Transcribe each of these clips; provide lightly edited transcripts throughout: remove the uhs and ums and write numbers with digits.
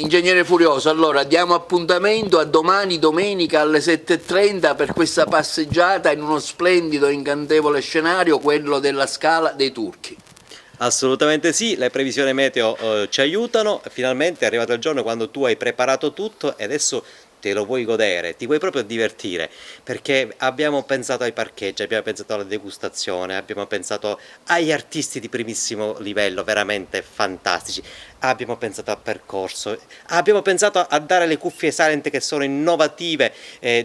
Ingegnere Furioso, allora diamo appuntamento a domani domenica alle 7:30 per questa passeggiata in uno splendido e incantevole scenario, quello della Scala dei Turchi. Assolutamente sì, le previsioni meteo ci aiutano, finalmente è arrivato il giorno quando tu hai preparato tutto e adesso te lo vuoi godere, ti vuoi proprio divertire, perché abbiamo pensato ai parcheggi, abbiamo pensato alla degustazione, abbiamo pensato agli artisti di primissimo livello, veramente fantastici, abbiamo pensato al percorso, abbiamo pensato a dare le cuffie silent che sono innovative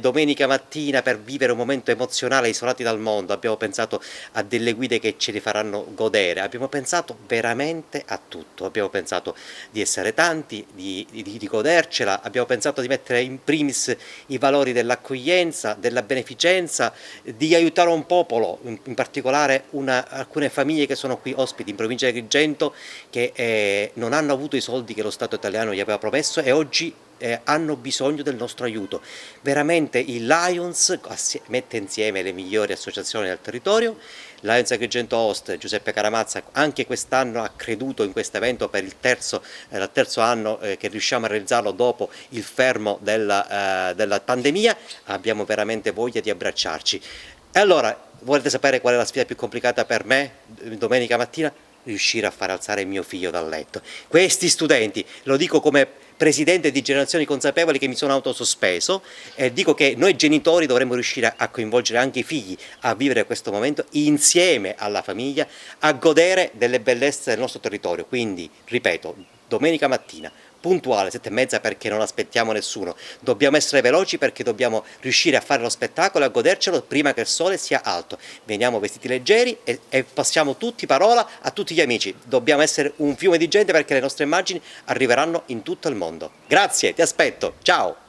domenica mattina per vivere un momento emozionale isolati dal mondo, abbiamo pensato a delle guide che ce li faranno godere, abbiamo pensato veramente a tutto, abbiamo pensato di essere tanti, di godercela, abbiamo pensato di mettere in primis i valori dell'accoglienza, della beneficenza, di aiutare un popolo, in particolare alcune famiglie che sono qui ospiti in provincia di Agrigento che non hanno avuto i soldi che lo Stato italiano gli aveva promesso e oggi hanno bisogno del nostro aiuto. Veramente il Lions mette insieme le migliori associazioni del territorio. Lions Agrigento Host, Giuseppe Caramazza, anche quest'anno ha creduto in questo evento per il terzo anno che riusciamo a realizzarlo dopo il fermo della pandemia. Abbiamo veramente voglia di abbracciarci. E allora, volete sapere qual è la sfida più complicata per me domenica mattina? Riuscire a far alzare mio figlio dal letto. Questi studenti, lo dico come presidente di Generazioni Consapevoli che mi sono autosospeso, e dico che noi genitori dovremmo riuscire a coinvolgere anche i figli a vivere questo momento insieme alla famiglia, a godere delle bellezze del nostro territorio. Quindi, ripeto, domenica mattina, puntuale, 7:30, perché non aspettiamo nessuno. Dobbiamo essere veloci perché dobbiamo riuscire a fare lo spettacolo e a godercelo prima che il sole sia alto. Veniamo vestiti leggeri e passiamo tutti parola a tutti gli amici. Dobbiamo essere un fiume di gente perché le nostre immagini arriveranno in tutto il mondo. Grazie, ti aspetto, ciao!